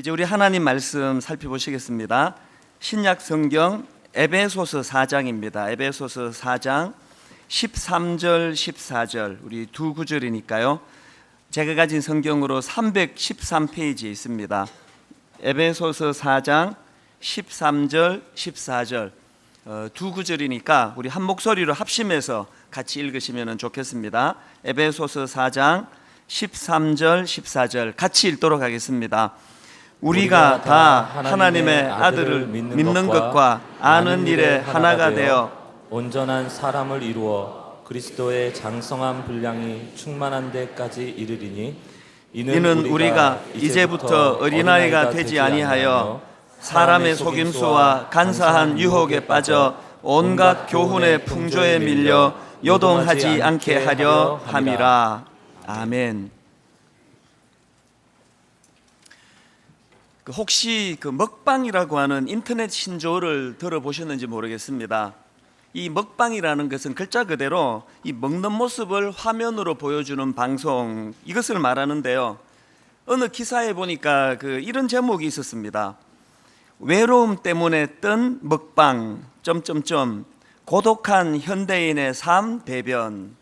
이제 우리 하나님 말씀 살펴보시겠습니다. 신약 성경 에베소서 4장입니다. 에베소서 4장 13절 14절 우리 두 구절이니까요. 제가 가진 성경으로 313페이지에 있습니다. 에베소서 4장 13절 14절 두 구절이니까 우리 한 목소리로 합심해서 같이 읽으시면 좋겠습니다. 에베소서 4장 13절 14절 같이 읽도록 하겠습니다. 우리가 다 하나님의 아들을 믿는 것과 아는 일에 하나가 되어 온전한 사람을 이루어 그리스도의 장성한 분량이 충만한 데까지 이르리니 이는 우리가 이제부터 어린아이가 되지 아니하여 사람의 속임수와 간사한 유혹에 빠져 온갖 교훈의 풍조에 밀려 요동하지 않게 하려 함이라. 아멘. 혹시 그 먹방이라고 하는 인터넷 신조어를 들어보셨는지 모르겠습니다. 이 먹방이라는 것은 글자 그대로 이 먹는 모습을 화면으로 보여주는 방송, 이것을 말하는데요. 어느 기사에 보니까 이런 제목이 있었습니다. 외로움 때문에 뜬 먹방 고독한 현대인의 삶 대변.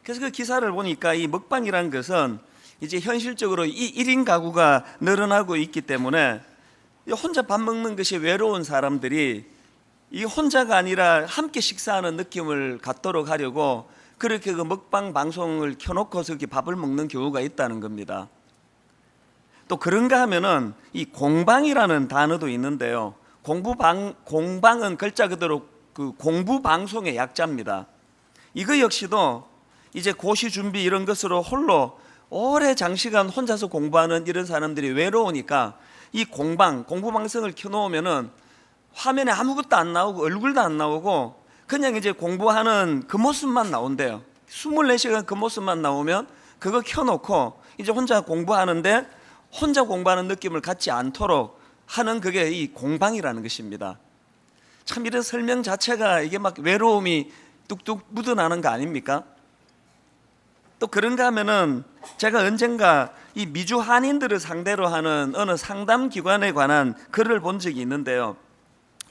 그래서 그 기사를 보니까 이 먹방이라는 것은 이제 현실적으로 이 1인 가구가 늘어나고 있기 때문에 혼자 밥 먹는 것이 외로운 사람들이 이 혼자가 아니라 함께 식사하는 느낌을 갖도록 하려고 그렇게 그 먹방 방송을 켜놓고서 이렇게 밥을 먹는 경우가 있다는 겁니다. 또 그런가 하면은 이 공방이라는 단어도 있는데요. 공방은 글자 그대로 그 공부 방송의 약자입니다. 이거 역시도 이제 고시 준비 이런 것으로 홀로 오래 장시간 혼자서 공부하는 이런 사람들이 외로우니까 이 공부 방송을 켜놓으면은 화면에 아무것도 안 나오고 얼굴도 안 나오고 그냥 이제 공부하는 그 모습만 나온대요. 24시간 그 모습만 나오면 그거 켜놓고 이제 혼자 공부하는데 혼자 공부하는 느낌을 갖지 않도록 하는 그게 이 공방이라는 것입니다. 참 이런 설명 자체가 이게 막 외로움이 뚝뚝 묻어나는 거 아닙니까? 또 그런가 하면은 제가 언젠가 이 미주 한인들을 상대로 하는 어느 상담 기관에 관한 글을 본 적이 있는데요.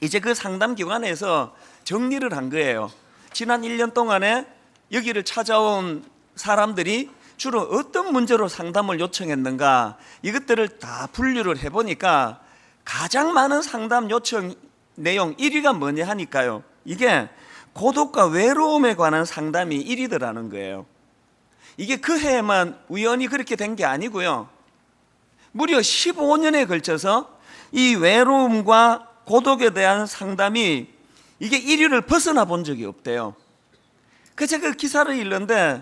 이제 그 상담 기관에서 정리를 한 거예요. 지난 1년 동안에 여기를 찾아온 사람들이 주로 어떤 문제로 상담을 요청했는가, 이것들을 다 분류를 해보니까 가장 많은 상담 요청 내용 1위가 뭐냐 하니까요, 이게 고독과 외로움에 관한 상담이 1위더라는 거예요. 이게 그 해에만 우연히 그렇게 된 게 아니고요, 무려 15년에 걸쳐서 이 외로움과 고독에 대한 상담이 이게 1위를 벗어나 본 적이 없대요. 그래서 제가 그 기사를 읽는데,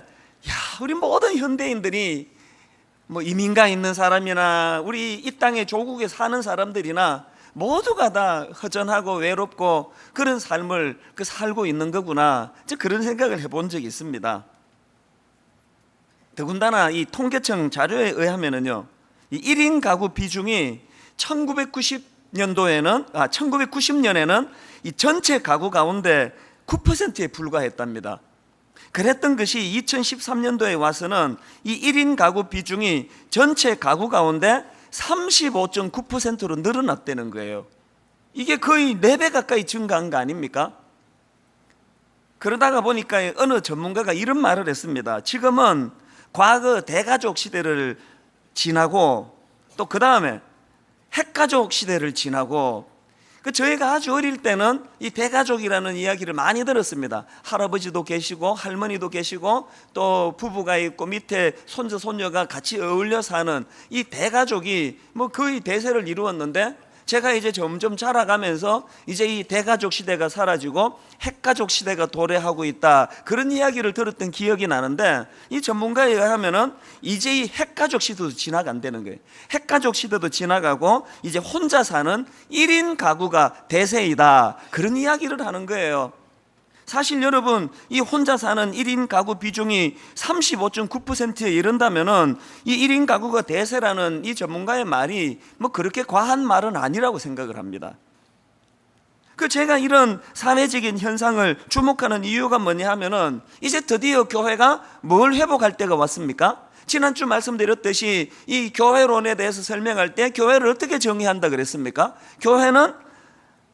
우리 모든 현대인들이 뭐 이민가 있는 사람이나 우리 이 땅에 조국에 사는 사람들이나 모두가 다 허전하고 외롭고 그런 삶을 살고 있는 거구나, 그런 생각을 해본 적이 있습니다. 더군다나 이 통계청 자료에 의하면은요, 이 1인 가구 비중이 1990년에는 이 전체 가구 가운데 9%에 불과했답니다. 그랬던 것이 2013년도에 와서는 이 1인 가구 비중이 전체 가구 가운데 35.9%로 늘어났다는 거예요. 이게 거의 4배 가까이 증가한 거 아닙니까? 그러다가 보니까 어느 전문가가 이런 말을 했습니다. 지금은 과거 대가족 시대를 지나고 또 그 다음에 핵가족 시대를 지나고, 저희가 아주 어릴 때는 이 대가족이라는 이야기를 많이 들었습니다. 할아버지도 계시고 할머니도 계시고 또 부부가 있고 밑에 손자 손녀가 같이 어울려 사는 이 대가족이 뭐 거의 대세를 이루었는데, 제가 이제 점점 자라가면서 이제 이 대가족 시대가 사라지고 핵가족 시대가 도래하고 있다, 그런 이야기를 들었던 기억이 나는데, 이 전문가에 의하면은 이제 이 핵가족 시대도 지나간다는 거예요. 핵가족 시대도 지나가고 이제 혼자 사는 1인 가구가 대세이다, 그런 이야기를 하는 거예요. 사실 여러분, 이 혼자 사는 1인 가구 비중이 35.9%에 이른다면은 이 1인 가구가 대세라는 이 전문가의 말이 뭐 그렇게 과한 말은 아니라고 생각을 합니다. 제가 이런 사회적인 현상을 주목하는 이유가 뭐냐 하면은, 이제 드디어 교회가 뭘 회복할 때가 왔습니까? 지난주 말씀드렸듯이 이 교회론에 대해서 설명할 때 교회를 어떻게 정의한다 그랬습니까? 교회는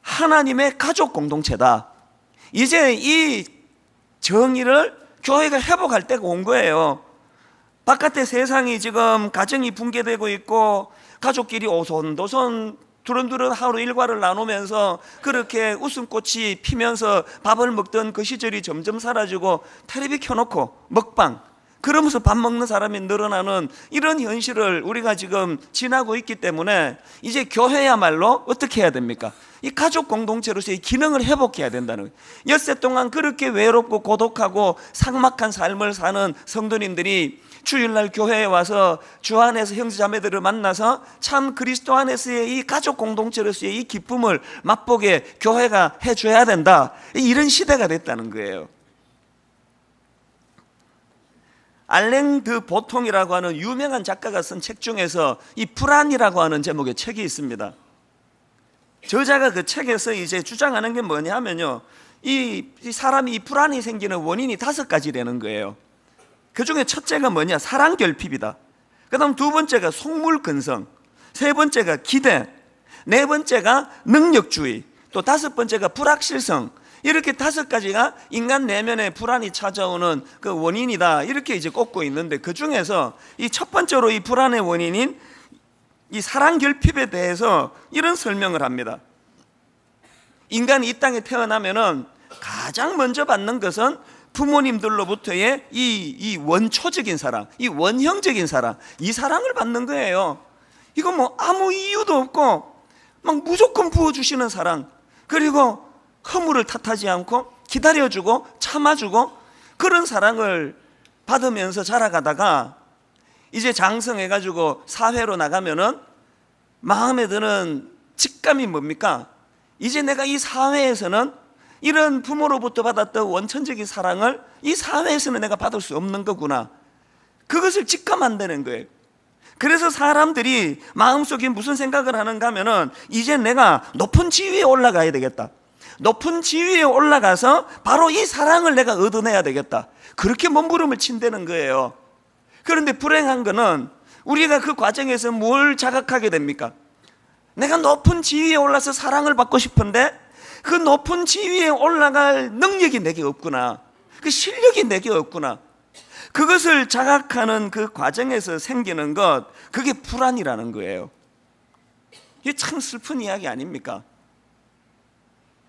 하나님의 가족 공동체다. 이제 이 정의를 교회가 회복할 때가 온 거예요. 바깥의 세상이 지금 가정이 붕괴되고 있고 가족끼리 오손도손 두런두런 하루 일과를 나누면서 그렇게 웃음꽃이 피면서 밥을 먹던 그 시절이 점점 사라지고 텔레비 켜놓고 먹방, 그러면서 밥 먹는 사람이 늘어나는 이런 현실을 우리가 지금 지나고 있기 때문에 이제 교회야말로 어떻게 해야 됩니까? 이 가족 공동체로서의 기능을 회복해야 된다는 거예요. 엿새 동안 그렇게 외롭고 고독하고 삭막한 삶을 사는 성도님들이 주일날 교회에 와서 주 안에서 형제자매들을 만나서 참 그리스도 안에서의 이 가족 공동체로서의 이 기쁨을 맛보게 교회가 해줘야 된다, 이런 시대가 됐다는 거예요. 알랭 드 보통이라고 하는 유명한 작가가 쓴 책 중에서 이 불안이라고 하는 제목의 책이 있습니다. 저자가 그 책에서 이제 주장하는 게 뭐냐면요, 이 사람이 이 불안이 생기는 원인이 5가지라는 거예요. 그 중에 첫째가 뭐냐? 사랑 결핍이다. 그 다음 두 번째가 속물근성, 세 번째가 기대, 네 번째가 능력주의, 또 다섯 번째가 불확실성. 이렇게 5가지가 인간 내면에 불안이 찾아오는 그 원인이다, 이렇게 이제 꼽고 있는데, 그 중에서 이 첫 번째로 이 불안의 원인인 이 사랑 결핍에 대해서 이런 설명을 합니다. 인간이 이 땅에 태어나면은 가장 먼저 받는 것은 부모님들로부터의 이 원초적인 사랑, 이 원형적인 사랑, 이 사랑을 받는 거예요. 이거 뭐 아무 이유도 없고 막 무조건 부어주시는 사랑, 그리고 허물을 탓하지 않고 기다려주고 참아주고 그런 사랑을 받으면서 자라가다가 이제 장성해가지고 사회로 나가면은 마음에 드는 직감이 뭡니까? 이제 내가 이 사회에서는 이런 부모로부터 받았던 원천적인 사랑을 이 사회에서는 내가 받을 수 없는 거구나, 그것을 직감한다는 거예요. 그래서 사람들이 마음속에 무슨 생각을 하는가 하면은 이제 내가 높은 지위에 올라가야 되겠다, 높은 지위에 올라가서 바로 이 사랑을 내가 얻어내야 되겠다, 그렇게 몸부림을 친다는 거예요. 그런데 불행한 거는 우리가 그 과정에서 뭘 자각하게 됩니까? 내가 높은 지위에 올라서 사랑을 받고 싶은데 그 높은 지위에 올라갈 능력이 내게 없구나, 그 실력이 내게 없구나, 그것을 자각하는 그 과정에서 생기는 것, 그게 불안이라는 거예요. 이게 참 슬픈 이야기 아닙니까?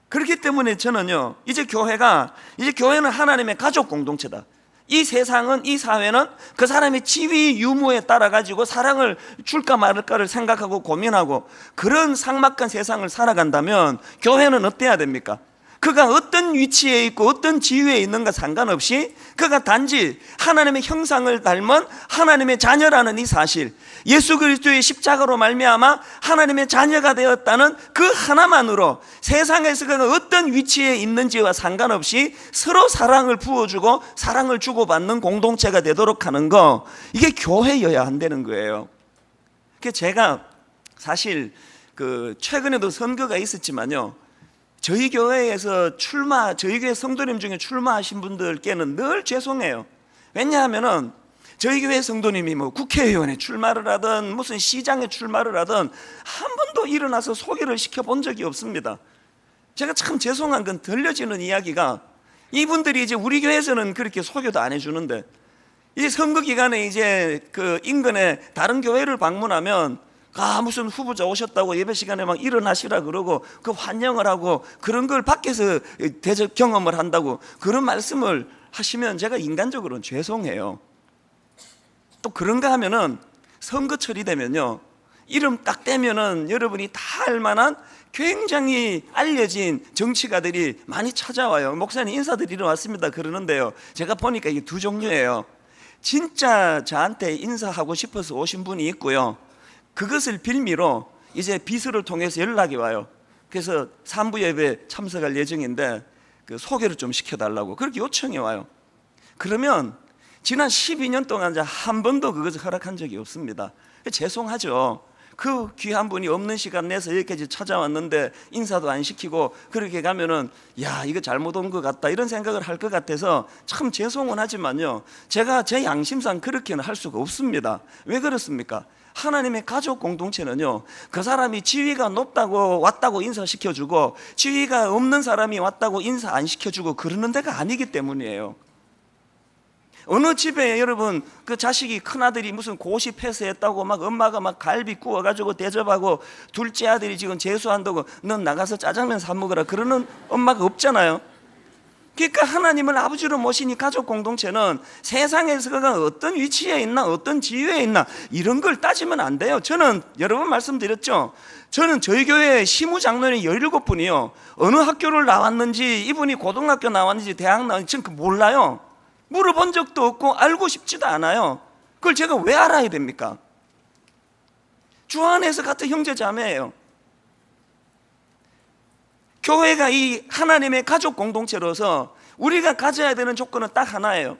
그렇기 때문에 저는요, 이제 교회는 하나님의 가족 공동체다. 이 세상은, 이 사회는 그 사람의 지위 유무에 따라 가지고 사랑을 줄까 말까를 생각하고 고민하고 그런 삭막한 세상을 살아간다면 교회는 어때야 됩니까? 그가 어떤 위치에 있고 어떤 지위에 있는가 상관없이 그가 단지 하나님의 형상을 닮은 하나님의 자녀라는 이 사실, 예수 그리스도의 십자가로 말미암아 하나님의 자녀가 되었다는 그 하나만으로 세상에서 그가 어떤 위치에 있는지와 상관없이 서로 사랑을 부어주고 사랑을 주고받는 공동체가 되도록 하는 거, 이게 교회여야 한다는 거예요. 제가 사실 최근에도 선거가 있었지만요, 저희 교회에서 저희 교회 성도님 중에 출마하신 분들께는 늘 죄송해요. 왜냐하면은 저희 교회 성도님이 뭐 국회의원에 출마를 하든 무슨 시장에 출마를 하든 한 번도 일어나서 소개를 시켜본 적이 없습니다. 제가 참 죄송한 건 들려지는 이야기가, 이분들이 이제 우리 교회에서는 그렇게 소개도 안 해주는데 이제 선거 기간에 이제 그 인근에 다른 교회를 방문하면 무슨 후보자 오셨다고 예배 시간에 막 일어나시라 그러고 그 환영을 하고 그런 걸 밖에서 대접 경험을 한다고 그런 말씀을 하시면 제가 인간적으로는 죄송해요. 또 그런가 하면은 선거철이 되면요, 이름 딱 떼면은 여러분이 다 알만한 굉장히 알려진 정치가들이 많이 찾아와요. 목사님 인사드리러 왔습니다 그러는데요, 제가 보니까 이게 두 종류예요. 진짜 저한테 인사하고 싶어서 오신 분이 있고요, 그것을 빌미로 이제 비서를 통해서 연락이 와요. 그래서 3부 예배 참석할 예정인데 그 소개를 좀 시켜달라고 그렇게 요청이 와요. 그러면 지난 12년 동안 한 번도 그것을 허락한 적이 없습니다. 죄송하죠. 그 귀한 분이 없는 시간 내서 여기까지 찾아왔는데 인사도 안 시키고 그렇게 가면은 야, 이거 잘못 온 것 같다 이런 생각을 할 것 같아서 참 죄송은 하지만요, 제가 제 양심상 그렇게는 할 수가 없습니다. 왜 그렇습니까? 하나님의 가족 공동체는요, 그 사람이 지위가 높다고 왔다고 인사시켜주고 지위가 없는 사람이 왔다고 인사 안 시켜주고 그러는 데가 아니기 때문이에요. 어느 집에 여러분 그 자식이, 큰아들이 무슨 고시 패스했다고 막 엄마가 막 갈비 구워가지고 대접하고 둘째 아들이 지금 재수한다고 넌 나가서 짜장면 사 먹으라 그러는 엄마가 없잖아요. 그러니까 하나님을 아버지로 모시니 가족 공동체는 세상에서 그가 어떤 위치에 있나 어떤 지위에 있나 이런 걸 따지면 안 돼요. 저는 여러 번 말씀드렸죠. 저는 저희 교회 시무장로님 17분이요 어느 학교를 나왔는지, 이분이 고등학교 나왔는지 대학 나왔는지 저는 몰라요. 물어본 적도 없고 알고 싶지도 않아요. 그걸 제가 왜 알아야 됩니까? 주 안에서 같은 형제 자매예요. 교회가 이 하나님의 가족 공동체로서 우리가 가져야 되는 조건은 딱 하나예요.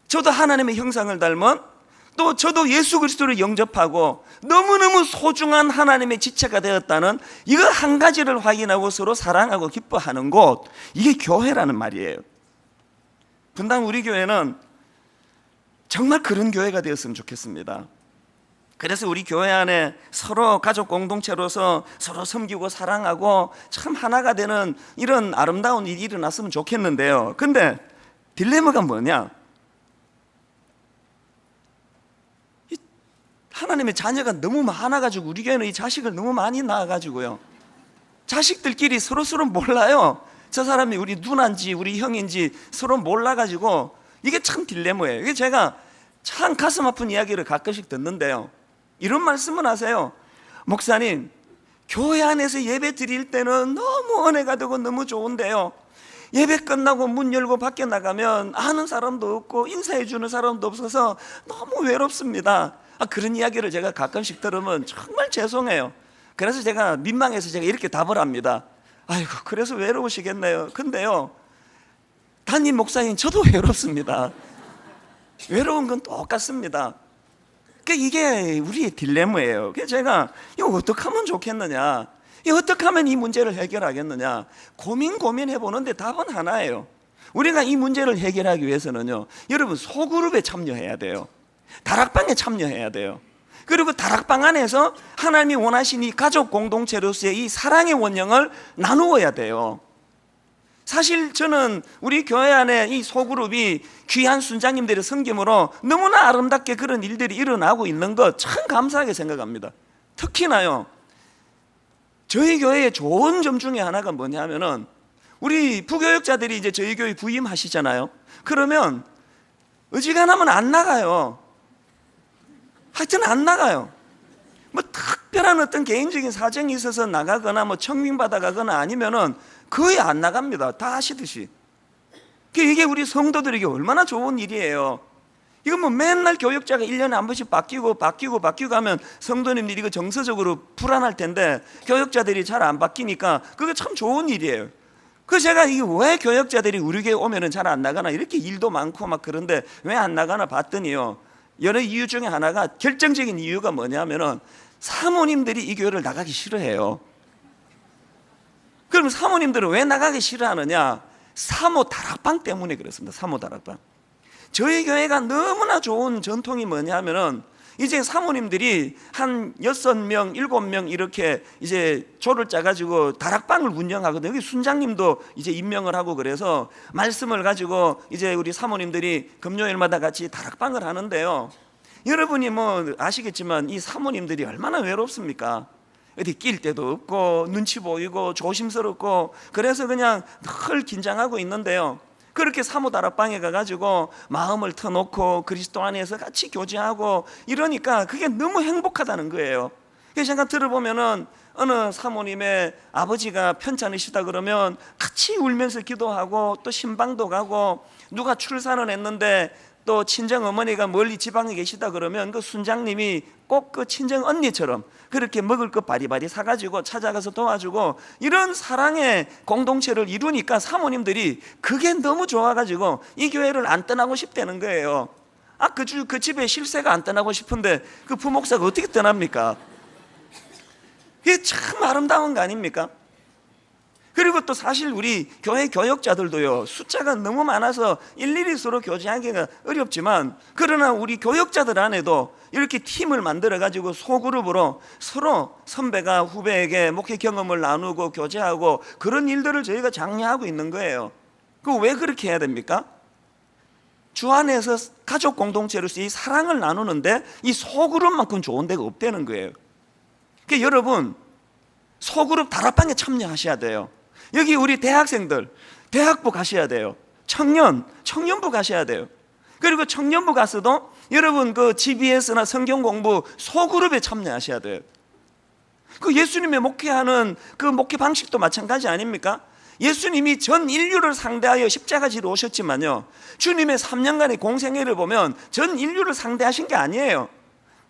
저도 하나님의 형상을 닮은, 또 저도 예수 그리스도를 영접하고 너무너무 소중한 하나님의 지체가 되었다는 이거 한 가지를 확인하고 서로 사랑하고 기뻐하는 곳, 이게 교회라는 말이에요. 분당 우리 교회는 정말 그런 교회가 되었으면 좋겠습니다. 그래서 우리 교회 안에 서로 가족 공동체로서 서로 섬기고 사랑하고 참 하나가 되는 이런 아름다운 일이 일어났으면 좋겠는데요. 근데 딜레마가 뭐냐? 하나님의 자녀가 너무 많아가지고 우리 교회는 이 자식을 너무 많이 낳아가지고요, 자식들끼리 서로 몰라요. 저 사람이 우리 누나인지 우리 형인지 서로 몰라가지고 이게 참 딜레마예요. 이게 제가 참 가슴 아픈 이야기를 가끔씩 듣는데요, 이런 말씀을 하세요. 목사님, 교회 안에서 예배 드릴 때는 너무 은혜가 되고 너무 좋은데요, 예배 끝나고 문 열고 밖에 나가면 아는 사람도 없고 인사해 주는 사람도 없어서 너무 외롭습니다. 그런 이야기를 제가 가끔씩 들으면 정말 죄송해요. 그래서 제가 민망해서 제가 이렇게 답을 합니다. 아이고, 그래서 외로우시겠네요. 근데요, 담임 목사님 저도 외롭습니다. 외로운 건 똑같습니다. 이게 우리의 딜레마예요. 그래서 제가 이거 어떻게 하면 좋겠느냐, 이거 어떻게 하면 이 문제를 해결하겠느냐 고민해 보는데 답은 하나예요. 우리가 이 문제를 해결하기 위해서는요, 여러분 소그룹에 참여해야 돼요. 다락방에 참여해야 돼요. 그리고 다락방 안에서 하나님이 원하신 이 가족 공동체로서의 이 사랑의 원형을 나누어야 돼요. 사실 저는 우리 교회 안에 이 소그룹이 귀한 순장님들의 섬김으로 너무나 아름답게 그런 일들이 일어나고 있는 것 참 감사하게 생각합니다. 특히나요, 저희 교회의 좋은 점 중에 하나가 뭐냐면은 우리 부교역자들이 이제 저희 교회 부임하시잖아요. 그러면 어지간하면 안 나가요. 하여튼 안 나가요. 뭐 특별한 어떤 개인적인 사정이 있어서 나가거나 뭐 청빙받아 가거나 아니면은 거의 안 나갑니다. 다 아시듯이. 이게 우리 성도들에게 얼마나 좋은 일이에요. 이건 뭐 맨날 교역자가 1년에 한 번씩 바뀌고 하면 성도님들이 이거 정서적으로 불안할 텐데 교역자들이 잘 안 바뀌니까 그게 참 좋은 일이에요. 그래서 제가 이게 왜 교역자들이 우리 교회 오면은 잘 안 나가나, 이렇게 일도 많고 막 그런데 왜 안 나가나 봤더니요, 여러 이유 중에 하나가, 결정적인 이유가 뭐냐면은 사모님들이 이 교회를 나가기 싫어해요. 그럼 사모님들은 왜 나가기 싫어하느냐? 사모 다락방 때문에 그렇습니다. 사모 다락방. 저희 교회가 너무나 좋은 전통이 뭐냐면은 이제 사모님들이 한 6명, 7명 이렇게 이제 조를 짜가지고 다락방을 운영하거든요. 여기 순장님도 이제 임명을 하고, 그래서 말씀을 가지고 이제 우리 사모님들이 금요일마다 같이 다락방을 하는데요, 여러분이 뭐 아시겠지만 이 사모님들이 얼마나 외롭습니까? 어디 낄 데도 없고 눈치 보이고 조심스럽고, 그래서 그냥 늘 긴장하고 있는데요, 그렇게 사모 다락방에 가가지고 마음을 터놓고 그리스도 안에서 같이 교제하고 이러니까 그게 너무 행복하다는 거예요. 그래서 제가 들어보면은 어느 사모님의 아버지가 편찮으시다 그러면 같이 울면서 기도하고, 또 신방도 가고, 누가 출산을 했는데 또 친정 어머니가 멀리 지방에 계시다 그러면 그 순장님이 꼭 그 친정 언니처럼 그렇게 먹을 것 바리바리 사가지고 찾아가서 도와주고, 이런 사랑의 공동체를 이루니까 사모님들이 그게 너무 좋아가지고 이 교회를 안 떠나고 싶다는 거예요. 그 집에 실세가 안 떠나고 싶은데 그 부목사가 어떻게 떠납니까? 그게 참 아름다운 거 아닙니까? 그리고 또 사실 우리 교회 교역자들도요, 숫자가 너무 많아서 일일이 서로 교제하기가 어렵지만, 그러나 우리 교역자들 안에도 이렇게 팀을 만들어 가지고 소그룹으로 서로 선배가 후배에게 목회 경험을 나누고 교제하고, 그런 일들을 저희가 장려하고 있는 거예요. 그 왜 그렇게 해야 됩니까? 주 안에서 가족 공동체로서 이 사랑을 나누는데 이 소그룹만큼 좋은 데가 없다는 거예요. 그러니까 여러분, 소그룹 다락방에 참여하셔야 돼요. 여기 우리 대학생들, 대학부 가셔야 돼요. 청년부 가셔야 돼요. 그리고 청년부 가서도 여러분 그 GBS나 성경 공부 소그룹에 참여하셔야 돼요. 그 예수님의 목회하는 그 목회 방식도 마찬가지 아닙니까? 예수님이 전 인류를 상대하여 십자가 지러 오셨지만요, 주님의 3년간의 공생애를 보면 전 인류를 상대하신 게 아니에요.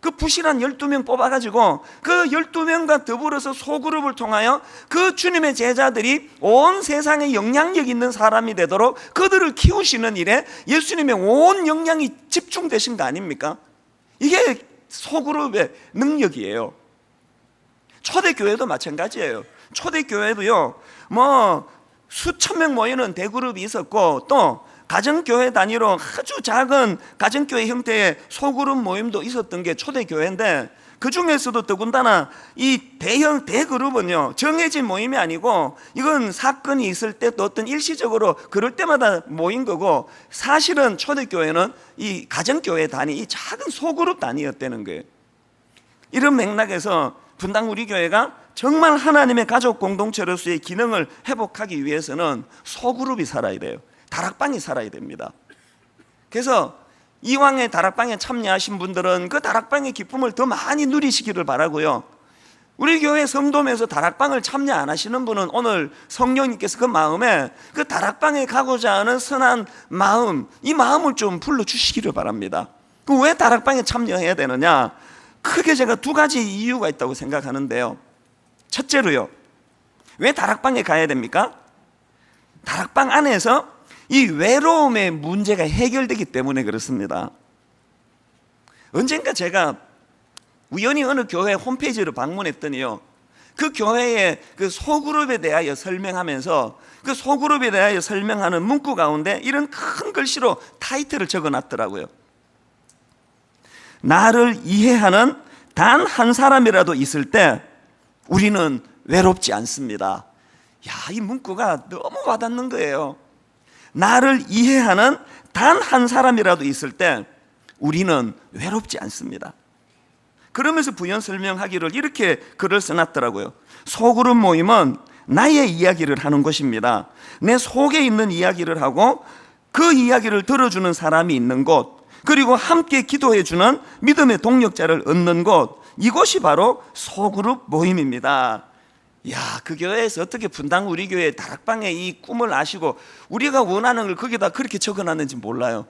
그 부실한 12명 뽑아가지고 그 12명과 더불어서 소그룹을 통하여 그 주님의 제자들이 온 세상에 영향력 있는 사람이 되도록 그들을 키우시는 일에 예수님의 온 영향이 집중되신 거 아닙니까? 이게 소그룹의 능력이에요. 초대교회도 마찬가지예요. 초대교회도요, 뭐 수천 명 모이는 대그룹이 있었고, 또 가정교회 단위로 아주 작은 가정교회 형태의 소그룹 모임도 있었던 게 초대교회인데, 그 중에서도 더군다나 이 대형 대그룹은요, 정해진 모임이 아니고 이건 사건이 있을 때 또 어떤 일시적으로 그럴 때마다 모인 거고, 사실은 초대교회는 이 가정교회 단위, 이 작은 소그룹 단위였다는 거예요. 이런 맥락에서 분당 우리 교회가 정말 하나님의 가족 공동체로서의 기능을 회복하기 위해서는 소그룹이 살아야 돼요. 다락방이 살아야 됩니다. 그래서 이왕에 다락방에 참여하신 분들은 그 다락방의 기쁨을 더 많이 누리시기를 바라고요. 우리 교회 성도면서 다락방을 참여 안 하시는 분은 오늘 성령님께서 그 마음에 그 다락방에 가고자 하는 선한 마음, 이 마음을 좀 불러주시기를 바랍니다. 그 왜 다락방에 참여해야 되느냐? 크게 제가 두 가지 이유가 있다고 생각하는데요. 첫째로요, 왜 다락방에 가야 됩니까? 다락방 안에서 이 외로움의 문제가 해결되기 때문에 그렇습니다. 언젠가 제가 우연히 어느 교회 홈페이지를 방문했더니요, 그 교회의 그 소그룹에 대하여 설명하면서 그 소그룹에 대하여 설명하는 문구 가운데 이런 큰 글씨로 타이틀을 적어놨더라고요. 나를 이해하는 단 한 사람이라도 있을 때 우리는 외롭지 않습니다. 야, 이 문구가 너무 와닿는 거예요. 나를 이해하는 단 한 사람이라도 있을 때 우리는 외롭지 않습니다. 그러면서 부연 설명하기를 이렇게 글을 써놨더라고요. 소그룹 모임은 나의 이야기를 하는 곳입니다. 내 속에 있는 이야기를 하고 그 이야기를 들어주는 사람이 있는 곳, 그리고 함께 기도해주는 믿음의 동력자를 얻는 곳, 이곳이 바로 소그룹 모임입니다. 야, 그 교회에서 어떻게 분당 우리 교회 다락방에 이 꿈을 아시고 우리가 원하는 걸 거기다 그렇게 적어놨는지 몰라요.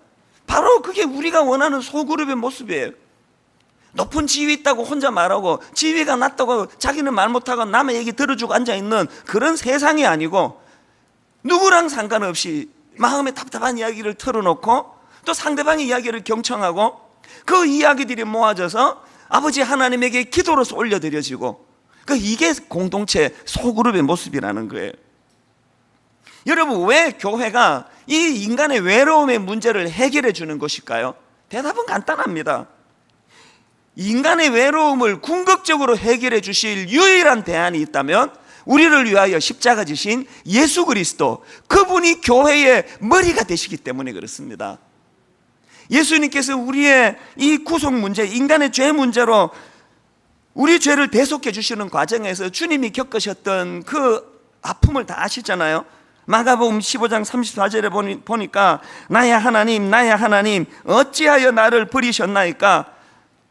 바로 그게 우리가 원하는 소그룹의 모습이에요. 높은 지위 있다고 혼자 말하고, 지위가 낮다고 자기는 말 못하고 남의 얘기 들어주고 앉아있는 그런 세상이 아니고, 누구랑 상관없이 마음에 답답한 이야기를 털어놓고 또 상대방의 이야기를 경청하고 그 이야기들이 모아져서 아버지 하나님에게 기도로서 올려드려지고, 이게 공동체 소그룹의 모습이라는 거예요. 여러분, 왜 교회가 이 인간의 외로움의 문제를 해결해 주는 것일까요? 대답은 간단합니다. 인간의 외로움을 궁극적으로 해결해 주실 유일한 대안이 있다면 우리를 위하여 십자가 지신 예수 그리스도, 그분이 교회의 머리가 되시기 때문에 그렇습니다. 예수님께서 우리의 이 구속 문제, 인간의 죄 문제로 우리 죄를 대속해 주시는 과정에서 주님이 겪으셨던 그 아픔을 다 아시잖아요. 마가복음 15장 34절에 보니까 나의 하나님, 나의 하나님, 어찌하여 나를 버리셨나이까?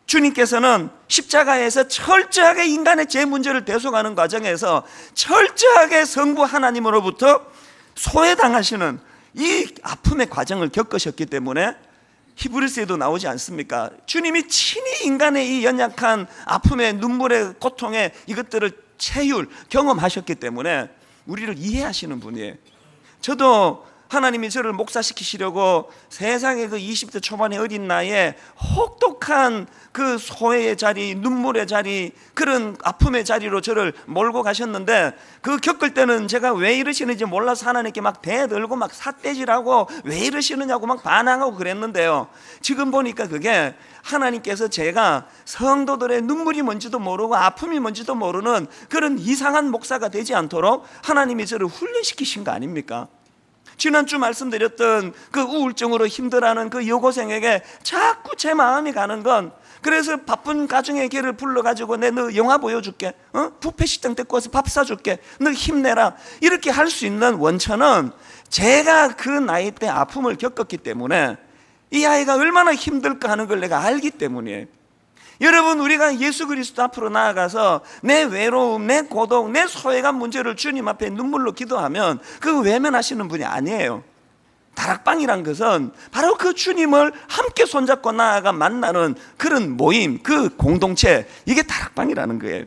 주님께서는 십자가에서 철저하게 인간의 죄 문제를 대속하는 과정에서 철저하게 성부 하나님으로부터 소외당하시는 이 아픔의 과정을 겪으셨기 때문에 히브리서에도 나오지 않습니까? 주님이 친히 인간의 이 연약한 아픔의 눈물의 고통의 이것들을 경험하셨기 때문에 우리를 이해하시는 분이에요. 저도 하나님이 저를 목사시키시려고 세상의 그 20대 초반의 어린 나이에 혹독한 그 소외의 자리, 눈물의 자리, 그런 아픔의 자리로 저를 몰고 가셨는데, 그 겪을 때는 제가 왜 이러시는지 몰라서 하나님께 막 대들고 막 삿대질하고 왜 이러시느냐고 막 반항하고 그랬는데요, 지금 보니까 그게 하나님께서 제가 성도들의 눈물이 뭔지도 모르고 아픔이 뭔지도 모르는 그런 이상한 목사가 되지 않도록 하나님이 저를 훈련시키신 거 아닙니까? 지난주 말씀드렸던 그 우울증으로 힘들어하는 그 여고생에게 자꾸 제 마음이 가는 건, 그래서 바쁜 가정의 걔를 불러가지고 너 영화 보여줄게, 뷔페 식당 데리고 와서 밥 사줄게, 너 힘내라, 이렇게 할 수 있는 원천은 제가 그 나이 때 아픔을 겪었기 때문에 이 아이가 얼마나 힘들까 하는 걸 내가 알기 때문이에요. 여러분, 우리가 예수 그리스도 앞으로 나아가서 내 외로움, 내 고독, 내 소외감 문제를 주님 앞에 눈물로 기도하면 그거 외면하시는 분이 아니에요. 다락방이란 것은 바로 그 주님을 함께 손잡고 나아가 만나는 그런 모임, 그 공동체, 이게 다락방이라는 거예요.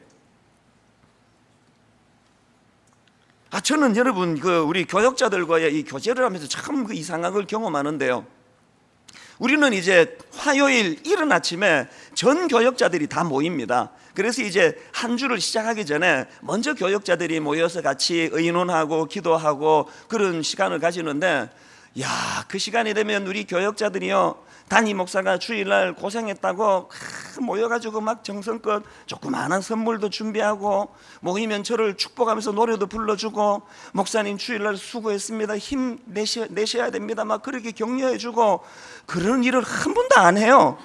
저는 여러분, 우리 교역자들과의 이 교제를 하면서 참 그 이상한 걸 경험하는데요, 우리는 이제 화요일 이른 아침에 전 교역자들이 다 모입니다. 그래서 이제 한 주를 시작하기 전에 먼저 교역자들이 모여서 같이 의논하고 기도하고 그런 시간을 가지는데, 그 시간이 되면 우리 교역자들이요, 담임 목사가 주일날 고생했다고 모여가지고 막 정성껏 조그마한 선물도 준비하고, 모이면 저를 축복하면서 노래도 불러주고, 목사님 주일날 수고했습니다, 힘 내셔야 됩니다, 막 그렇게 격려해주고, 그런 일을 한 번도 안 해요.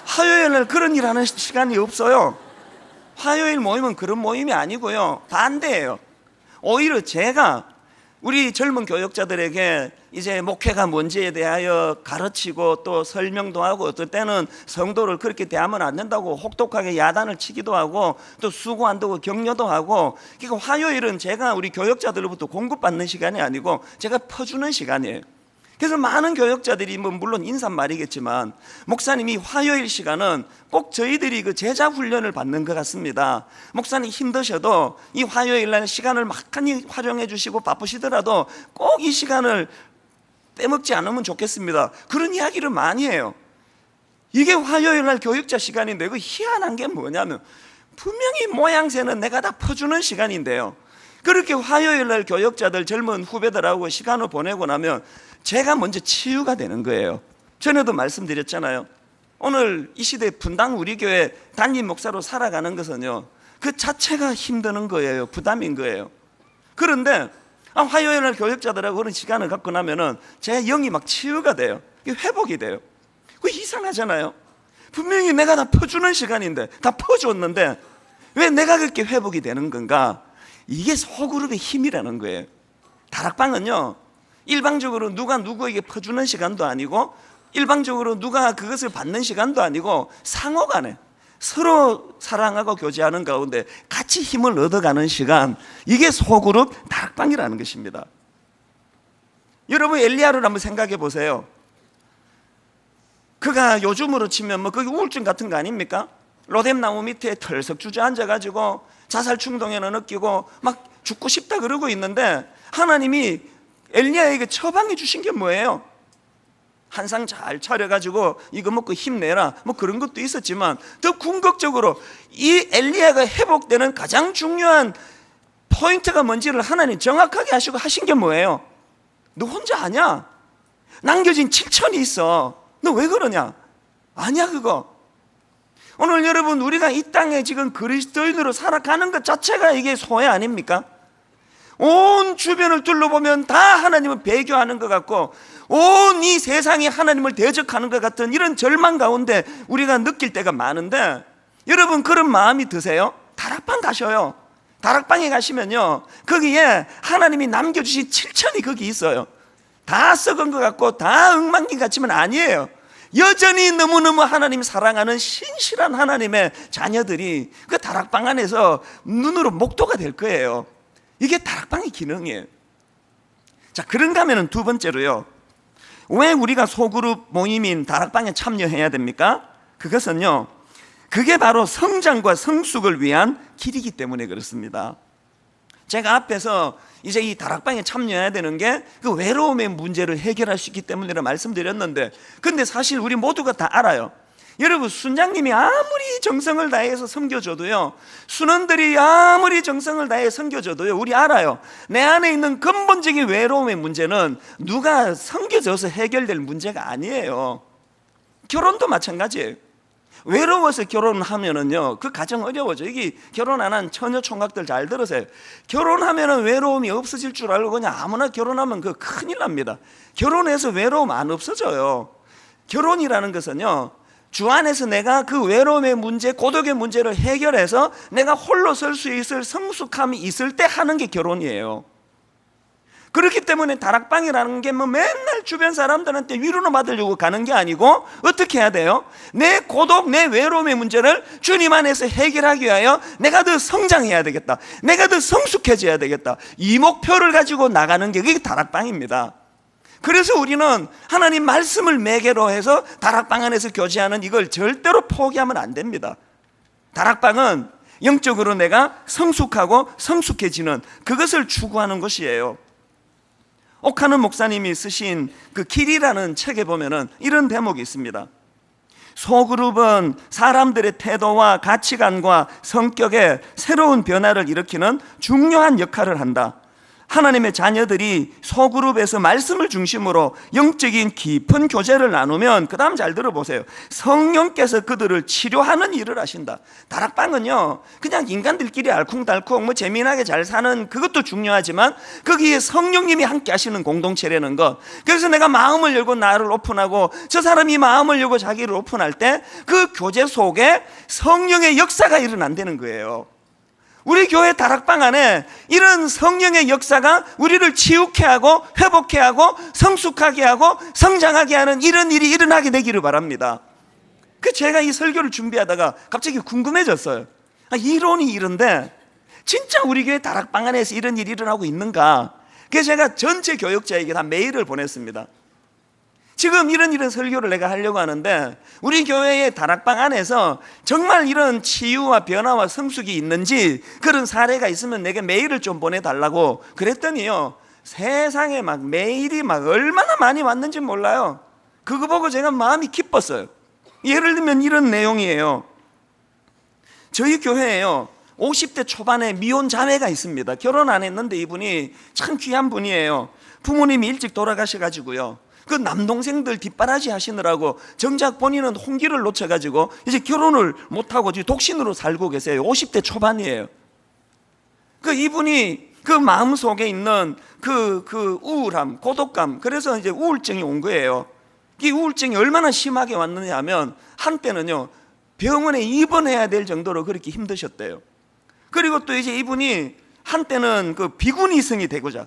화요일날 그런 일 하는 시간이 없어요. 화요일 모임은 그런 모임이 아니고요, 반대예요. 오히려 제가 우리 젊은 교역자들에게 이제 목회가 뭔지에 대하여 가르치고 또 설명도 하고, 어떨 때는 성도를 그렇게 대하면 안 된다고 혹독하게 야단을 치기도 하고, 또 수고한다고 격려도 하고. 그러니까 화요일은 제가 우리 교역자들로부터 공급받는 시간이 아니고 제가 퍼주는 시간이에요. 그래서 많은 교역자들이 물론 인사말이겠지만, 목사님이 화요일 시간은 꼭 저희들이 그 제자 훈련을 받는 것 같습니다. 목사님 힘드셔도 이 화요일 날 시간을 막간히 활용해 주시고 바쁘시더라도 꼭 이 시간을 빼먹지 않으면 좋겠습니다, 그런 이야기를 많이 해요. 이게 화요일 날 교육자 시간인데, 그 희한한 게 뭐냐면, 분명히 모양새는 내가 다 퍼주는 시간인데요, 그렇게 화요일 날 교역자들, 젊은 후배들하고 시간을 보내고 나면 제가 먼저 치유가 되는 거예요. 전에도 말씀드렸잖아요. 오늘 이 시대 분당 우리 교회 담임 목사로 살아가는 것은요, 그 자체가 힘드는 거예요. 부담인 거예요. 그런데 화요일 날 교역자들하고 그런 시간을 갖고 나면은 제 영이 막 치유가 돼요. 회복이 돼요. 그 이상하잖아요. 분명히 내가 다 퍼주는 시간인데, 다 퍼줬는데 왜 내가 그렇게 회복이 되는 건가? 이게 소그룹의 힘이라는 거예요. 다락방은요, 일방적으로 누가 누구에게 퍼주는 시간도 아니고, 일방적으로 누가 그것을 받는 시간도 아니고, 상호간에 서로 사랑하고 교제하는 가운데 같이 힘을 얻어가는 시간, 이게 소그룹 다락방이라는 것입니다. 여러분, 엘리야를 한번 생각해 보세요. 그가 요즘으로 치면 그게 우울증 같은 거 아닙니까? 로뎀나무 밑에 털썩 주저앉아가지고 자살 충동에는 느끼고 막 죽고 싶다 그러고 있는데, 하나님이 엘리야에게 처방해 주신 게 뭐예요? 한 상 잘 차려가지고 이거 먹고 힘내라, 그런 것도 있었지만, 더 궁극적으로 이 엘리야가 회복되는 가장 중요한 포인트가 뭔지를 하나님 정확하게 하신 게 뭐예요? 너 혼자 아냐? 남겨진 7천이 있어. 너 왜 그러냐? 아니야 그거. 오늘 여러분, 우리가 이 땅에 지금 그리스도인으로 살아가는 것 자체가 이게 소외 아닙니까? 온 주변을 둘러보면 다 하나님을 배교하는 것 같고, 온 이 세상이 하나님을 대적하는 것 같은 이런 절망 가운데 우리가 느낄 때가 많은데, 여러분, 그런 마음이 드세요? 다락방 가셔요. 다락방에 가시면요, 거기에 하나님이 남겨주신 7천이 거기 있어요. 다 썩은 것 같고 다 엉망진 같지만 아니에요. 여전히 너무너무 하나님 사랑하는 신실한 하나님의 자녀들이 그 다락방 안에서 눈으로 목도가 될 거예요. 이게 다락방의 기능이에요. 자, 그런가 하면 두 번째로요, 왜 우리가 소그룹 모임인 다락방에 참여해야 됩니까? 그것은요, 그게 바로 성장과 성숙을 위한 길이기 때문에 그렇습니다. 제가 앞에서 이제 이 다락방에 참여해야 되는 게 그 외로움의 문제를 해결할 수 있기 때문이라 말씀드렸는데, 근데 사실 우리 모두가 다 알아요. 여러분, 순장님이 아무리 정성을 다해서 섬겨줘도요, 순원들이 아무리 정성을 다해 섬겨줘도요, 우리 알아요. 내 안에 있는 근본적인 외로움의 문제는 누가 섬겨줘서 해결될 문제가 아니에요. 결혼도 마찬가지예요. 외로워서 결혼하면은요, 그 가정 어려워져. 이게 결혼 안 한 처녀 총각들 잘 들으세요. 결혼하면은 외로움이 없어질 줄 알고 그냥 아무나 결혼하면 그 큰일 납니다. 결혼해서 외로움 안 없어져요. 결혼이라는 것은요, 주 안에서 내가 그 외로움의 문제, 고독의 문제를 해결해서 내가 홀로 설 수 있을 성숙함이 있을 때 하는 게 결혼이에요. 그렇기 때문에 다락방이라는 게 뭐 맨날 주변 사람들한테 위로를 받으려고 가는 게 아니고, 어떻게 해야 돼요? 내 고독, 내 외로움의 문제를 주님 안에서 해결하기 위하여 내가 더 성장해야 되겠다, 내가 더 성숙해져야 되겠다, 이 목표를 가지고 나가는 게 그게 다락방입니다. 그래서 우리는 하나님 말씀을 매개로 해서 다락방 안에서 교제하는 이걸 절대로 포기하면 안 됩니다. 다락방은 영적으로 내가 성숙하고 성숙해지는 그것을 추구하는 것이에요. 옥하는 목사님이 쓰신 그 길이라는 책에 보면은 이런 대목이 있습니다. 소그룹은 사람들의 태도와 가치관과 성격에 새로운 변화를 일으키는 중요한 역할을 한다. 하나님의 자녀들이 소그룹에서 말씀을 중심으로 영적인 깊은 교제를 나누면, 그 다음 잘 들어보세요, 성령께서 그들을 치료하는 일을 하신다. 다락방은요, 그냥 인간들끼리 알콩달콩 뭐 재미나게 잘 사는 그것도 중요하지만 거기에 성령님이 함께 하시는 공동체라는 것. 그래서 내가 마음을 열고 나를 오픈하고 저 사람이 마음을 열고 자기를 오픈할 때 그 교제 속에 성령의 역사가 일어난다는 거예요. 우리 교회 다락방 안에 이런 성령의 역사가 우리를 치유케 하고 회복케 하고 성숙하게 하고 성장하게 하는 이런 일이 일어나게 되기를 바랍니다. 그 제가 이 설교를 준비하다가 갑자기 궁금해졌어요. 이론이 이런데 진짜 우리 교회 다락방 안에서 이런 일이 일어나고 있는가? 그래서 제가 전체 교역자에게 다 메일을 보냈습니다. 지금 이런 설교를 내가 하려고 하는데 우리 교회의 다락방 안에서 정말 이런 치유와 변화와 성숙이 있는지 그런 사례가 있으면 내게 메일을 좀 보내달라고 그랬더니요, 세상에 막 메일이 막 얼마나 많이 왔는지 몰라요. 그거 보고 제가 마음이 기뻤어요. 예를 들면 이런 내용이에요. 저희 교회에요, 50대 초반에 미혼 자매가 있습니다. 결혼 안 했는데 이분이 참 귀한 분이에요. 부모님이 일찍 돌아가셔가지고요, 그 남동생들 뒷바라지 하시느라고 정작 본인은 홍기를 놓쳐가지고 이제 결혼을 못하고 독신으로 살고 계세요. 50대 초반이에요. 그 이분이 그 마음 속에 있는 그 우울함, 고독감, 그래서 이제 우울증이 온 거예요. 이 우울증이 얼마나 심하게 왔느냐 하면 한때는요, 병원에 입원해야 될 정도로 그렇게 힘드셨대요. 그리고 또 이제 이분이 한때는 그 비구니성이 되고자,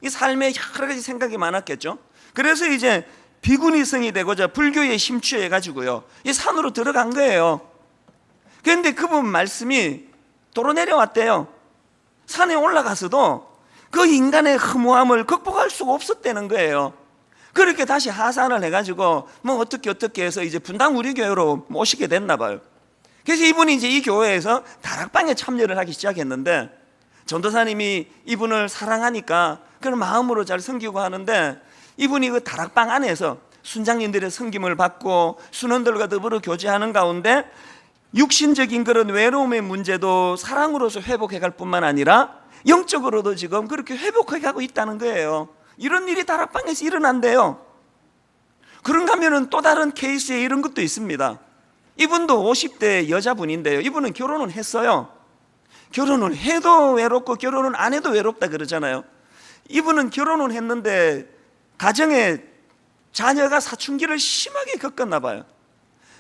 이 삶에 여러 가지 생각이 많았겠죠. 그래서 이제 비구니성이 되고자 불교에 심취해 가지고요, 이 산으로 들어간 거예요. 그런데 그분 말씀이 도로 내려왔대요. 산에 올라가서도 그 인간의 허무함을 극복할 수가 없었다는 거예요. 그렇게 다시 하산을 해가지고 뭐 어떻게 해서 이제 분당 우리 교회로 모시게 됐나 봐요. 그래서 이분이 이제 이 교회에서 다락방에 참여를 하기 시작했는데, 전도사님이 이분을 사랑하니까 그런 마음으로 잘 섬기고 하는데, 이분이 그 다락방 안에서 순장님들의 섬김을 받고 순원들과 더불어 교제하는 가운데 육신적인 그런 외로움의 문제도 사랑으로서 회복해 갈 뿐만 아니라 영적으로도 지금 그렇게 회복해 가고 있다는 거예요. 이런 일이 다락방에서 일어난대요. 그런가 하면은 또 다른 케이스에 이런 것도 있습니다. 이분도 50대 여자분인데요, 이분은 결혼을 했어요. 결혼을 해도 외롭고 결혼을 안 해도 외롭다 그러잖아요. 이분은 결혼을 했는데 가정에 자녀가 사춘기를 심하게 겪었나 봐요.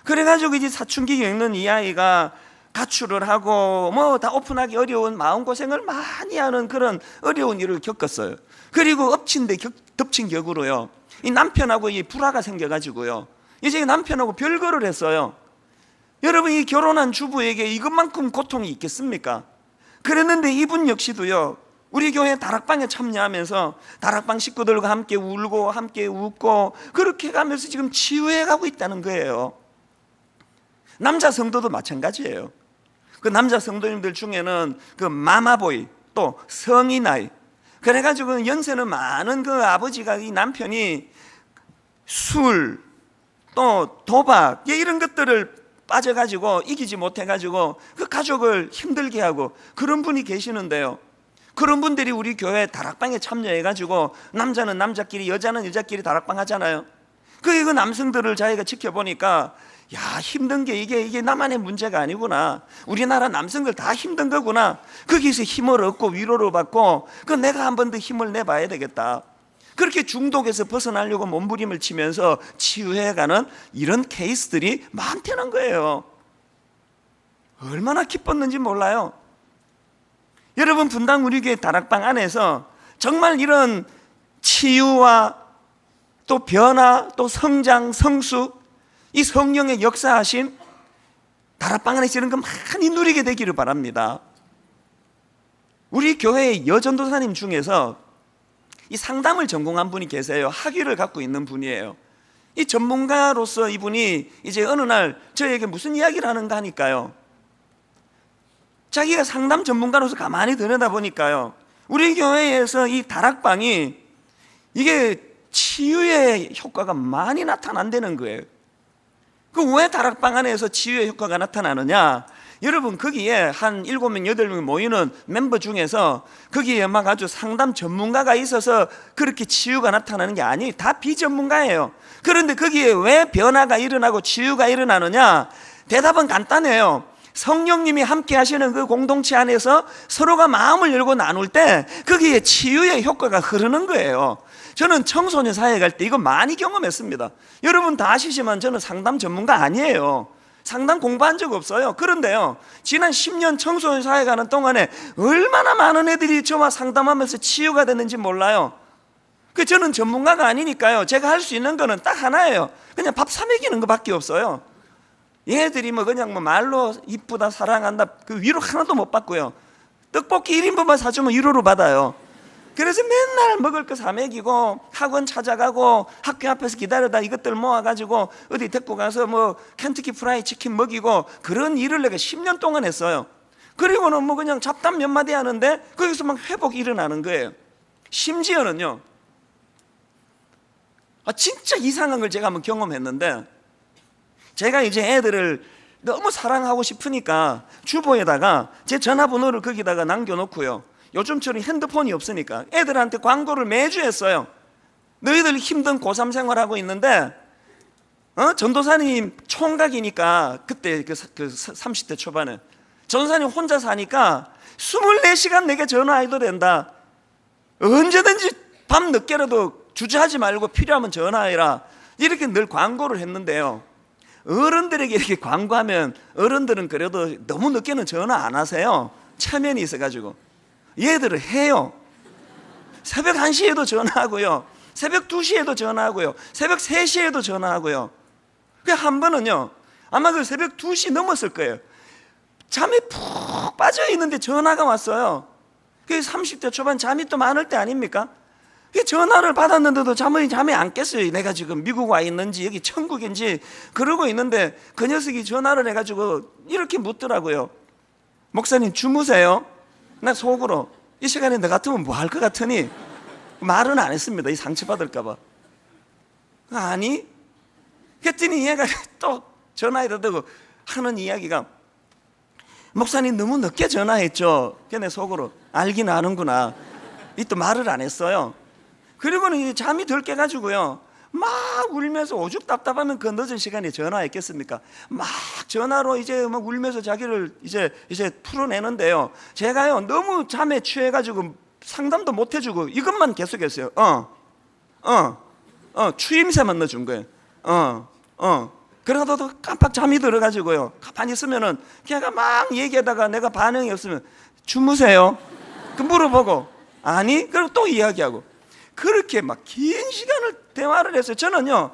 그래가지고 이제 사춘기 겪는 이 아이가 가출을 하고 뭐 다 오픈하기 어려운 마음고생을 많이 하는 그런 어려운 일을 겪었어요. 그리고 엎친 데 덮친 격으로요, 이 남편하고 이 불화가 생겨가지고요, 이제 남편하고 별거를 했어요. 여러분, 이 결혼한 주부에게 이것만큼 고통이 있겠습니까? 그랬는데 이분 역시도요, 우리 교회 다락방에 참여하면서 다락방 식구들과 함께 울고 함께 웃고 그렇게 가면서 지금 치유해 가고 있다는 거예요. 남자 성도도 마찬가지예요. 그 남자 성도님들 중에는 그 마마보이, 또 성인 아이, 그래가지고 연세는 많은 그 아버지가 이 남편이 술, 또 도박 이런 것들을 빠져가지고 이기지 못해가지고 그 가족을 힘들게 하고 그런 분이 계시는데요. 그런 분들이 우리 교회 다락방에 참여해가지고 남자는 남자끼리 여자는 여자끼리 다락방 하잖아요. 그 남성들을 자기가 지켜보니까 야, 힘든 게 이게 나만의 문제가 아니구나. 우리나라 남성들 다 힘든 거구나. 거기서 힘을 얻고 위로를 받고 내가 한 번 더 힘을 내봐야 되겠다. 그렇게 중독에서 벗어나려고 몸부림을 치면서 치유해가는 이런 케이스들이 많다는 거예요. 얼마나 기뻤는지 몰라요. 여러분, 분당 우리 교회 다락방 안에서 정말 이런 치유와 또 변화, 또 성장, 성숙, 이 성령의 역사하심 다락방 안에서 이런 거 많이 누리게 되기를 바랍니다. 우리 교회의 여전도사님 중에서 이 상담을 전공한 분이 계세요. 학위를 갖고 있는 분이에요. 이 전문가로서 이분이 이제 어느 날 저에게 무슨 이야기를 하는가 하니까요, 자기가 상담 전문가로서 가만히 들여다보니까요, 우리 교회에서 이 다락방이 이게 치유의 효과가 많이 나타난다는 거예요. 왜 다락방 안에서 치유의 효과가 나타나느냐? 여러분, 거기에 한 7명, 8명 모이는 멤버 중에서 거기에 막 아주 상담 전문가가 있어서 그렇게 치유가 나타나는 게 아니에요. 다 비전문가예요. 그런데 거기에 왜 변화가 일어나고 치유가 일어나느냐? 대답은 간단해요. 성령님이 함께 하시는 그 공동체 안에서 서로가 마음을 열고 나눌 때 거기에 치유의 효과가 흐르는 거예요. 저는 청소년 사회 갈 때 이거 많이 경험했습니다. 여러분 다 아시지만 저는 상담 전문가 아니에요. 상담 공부한 적 없어요. 그런데요, 지난 10년 청소년 사회 가는 동안에 얼마나 많은 애들이 저와 상담하면서 치유가 됐는지 몰라요. 저는 전문가가 아니니까요, 제가 할 수 있는 거는 딱 하나예요. 그냥 밥 사 먹이는 것밖에 없어요. 얘들이 그냥 말로 이쁘다, 사랑한다, 그 위로 하나도 못 받고요. 떡볶이 1인분만 사주면 위로로 받아요. 그래서 맨날 먹을 거 사 먹이고 학원 찾아가고 학교 앞에서 기다려다 이것들 모아가지고 어디 데리고 가서 켄터키 프라이 치킨 먹이고 그런 일을 내가 10년 동안 했어요. 그리고는 그냥 잡담 몇 마디 하는데 거기서 막 회복이 일어나는 거예요. 심지어는요, 진짜 이상한 걸 제가 한번 경험했는데, 제가 이제 애들을 너무 사랑하고 싶으니까 주보에다가 제 전화번호를 거기다가 남겨놓고요, 요즘처럼 핸드폰이 없으니까 애들한테 광고를 매주 했어요. 너희들 힘든 고3 생활하고 있는데 전도사님 총각이니까 그때 그 30대 초반에 전도사님 혼자 사니까 24시간 내게 전화해도 된다. 언제든지 밤 늦게라도 주저하지 말고 필요하면 전화해라. 이렇게 늘 광고를 했는데요, 어른들에게 이렇게 광고하면 어른들은 그래도 너무 늦게는 전화 안 하세요. 체면이 있어가지고. 얘들은 해요. 새벽 1시에도 전화하고요, 새벽 2시에도 전화하고요, 새벽 3시에도 전화하고요. 한 번은요, 아마 그 새벽 2시 넘었을 거예요. 잠에 푹 빠져 있는데 전화가 왔어요. 그게 30대 초반 잠이 또 많을 때 아닙니까? 전화를 받았는데도 잠이 안 깼어요. 내가 지금 미국 와 있는지 여기 천국인지 그러고 있는데 그 녀석이 전화를 해가지고 이렇게 묻더라고요. 목사님 주무세요? 나 속으로 이 시간에 너 같으면 뭐 할 것 같으니 말은 안 했습니다. 이 상처받을까 봐. 아니, 그랬더니 얘가 또 전화에다 대고 하는 이야기가, 목사님 너무 늦게 전화했죠. 걔네 속으로 알긴 아는구나. 이 또 말을 안 했어요. 그리고는 이제 잠이 덜 깨가지고요, 막 울면서 오죽 답답하면 그 늦은 시간에 전화했겠습니까? 막 전화로 이제 막 울면서 자기를 이제 풀어내는데요, 제가요 너무 잠에 취해가지고 상담도 못 해주고 이것만 계속했어요. 추임새만 넣어준 거예요. 그러다도 깜빡 잠이 들어가지고요, 가만히 있으면은 걔가 막 얘기하다가 내가 반응이 없으면 주무세요? 물어보고 아니? 그리고 또 이야기하고 그렇게 막 긴 시간을 대화를 했어요. 저는요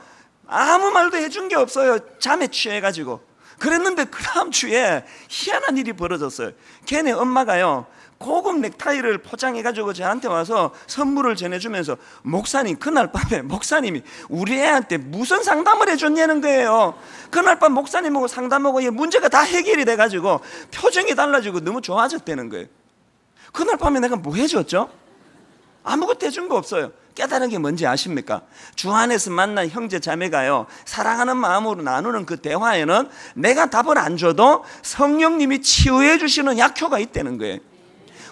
아무 말도 해준 게 없어요. 잠에 취해가지고. 그랬는데 그 다음 주에 희한한 일이 벌어졌어요. 걔네 엄마가요 고급 넥타이를 포장해가지고 저한테 와서 선물을 전해주면서, 목사님 그날 밤에 목사님이 우리 애한테 무슨 상담을 해줬냐는 거예요. 그날 밤 목사님하고 상담하고 문제가 다 해결이 돼가지고 표정이 달라지고 너무 좋아졌다는 거예요. 그날 밤에 내가 뭐 해줬죠? 아무것도 해준 거 없어요. 깨달은 게 뭔지 아십니까? 주 안에서 만난 형제 자매가요, 사랑하는 마음으로 나누는 그 대화에는 내가 답을 안 줘도 성령님이 치유해 주시는 약효가 있다는 거예요.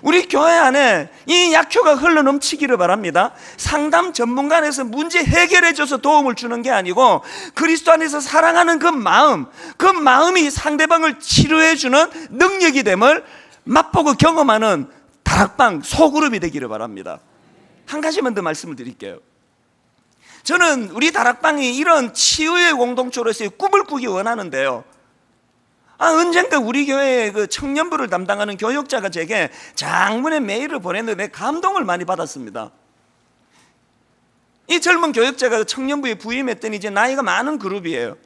우리 교회 안에 이 약효가 흘러넘치기를 바랍니다. 상담 전문가에서 문제 해결해 줘서 도움을 주는 게 아니고 그리스도 안에서 사랑하는 그 마음이 상대방을 치료해 주는 능력이 됨을 맛보고 경험하는 다락방 소그룹이 되기를 바랍니다. 한 가지만 더 말씀을 드릴게요. 저는 우리 다락방이 이런 치유의 공동체로서의 꿈을 꾸기 원하는데요, 언젠가 우리 교회의 그 청년부를 담당하는 교육자가 제게 장문의 메일을 보냈는데 감동을 많이 받았습니다. 이 젊은 교육자가 청년부에 부임했더니 이제 나이가 많은 그룹이에요.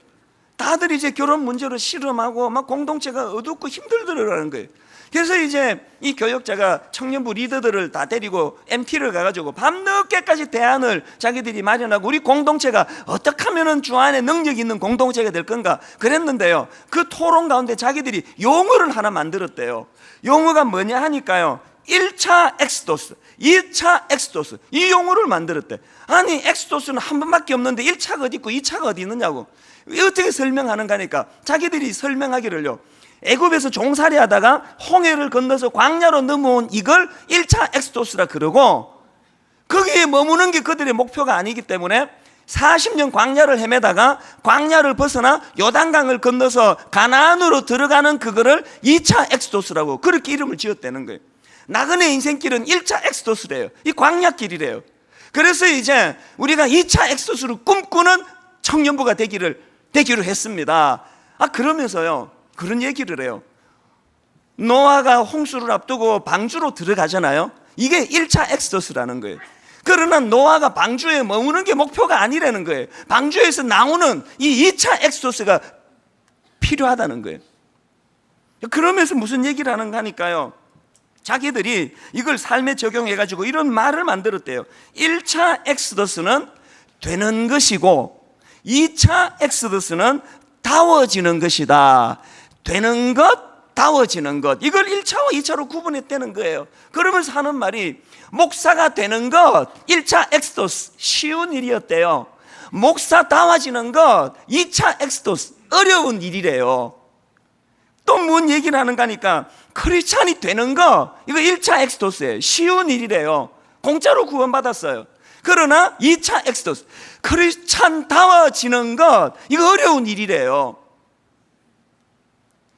다들 이제 결혼 문제로 씨름하고 막 공동체가 어둡고 힘들더라는 거예요. 그래서 이제 이 교육자가 청년부 리더들을 다 데리고 MT를 가가지고 밤늦게까지 대안을 자기들이 마련하고 우리 공동체가 어떻게 하면 주 안에 능력 있는 공동체가 될 건가 그랬는데요, 그 토론 가운데 자기들이 용어를 하나 만들었대요. 용어가 뭐냐 하니까요, 1차 엑스도스, 2차 엑스도스, 이 용어를 만들었대. 아니 엑스도스는 한 번밖에 없는데 1차가 어디 있고 2차가 어디 있느냐고. 어떻게 설명하는가 하니까 자기들이 설명하기를요, 애굽에서 종살이 하다가 홍해를 건너서 광야로 넘어온 이걸 1차 엑스도스라 그러고, 거기에 머무는 게 그들의 목표가 아니기 때문에 40년 광야를 헤매다가 광야를 벗어나 요단강을 건너서 가나안으로 들어가는 그거를 2차 엑스도스라고 그렇게 이름을 지었다는 거예요. 나그네 인생길은 1차 엑스도스래요. 이 광야길이래요. 그래서 이제 우리가 2차 엑스도스를 꿈꾸는 청년부가 되기로 했습니다. 그러면서요, 그런 얘기를 해요. 노아가 홍수를 앞두고 방주로 들어가잖아요. 이게 1차 엑스도스라는 거예요. 그러나 노아가 방주에 머무는 게 목표가 아니라는 거예요. 방주에서 나오는 이 2차 엑스도스가 필요하다는 거예요. 그러면서 무슨 얘기를 하는가 하니까요, 자기들이 이걸 삶에 적용해가지고 이런 말을 만들었대요. 1차 엑스도스는 되는 것이고 2차 엑스도스는 다워지는 것이다. 되는 것, 다워지는 것, 이걸 1차와 2차로 구분했다는 거예요. 그러면서 하는 말이, 목사가 되는 것 1차 엑스도스 쉬운 일이었대요. 목사 다워지는 것 2차 엑스도스 어려운 일이래요. 또 뭔 얘기를 하는가 하니까 크리스찬이 되는 거 이거 1차 엑스도스예요. 쉬운 일이래요. 공짜로 구원받았어요. 그러나 2차 엑스도스 크리스찬 다워지는 것 이거 어려운 일이래요.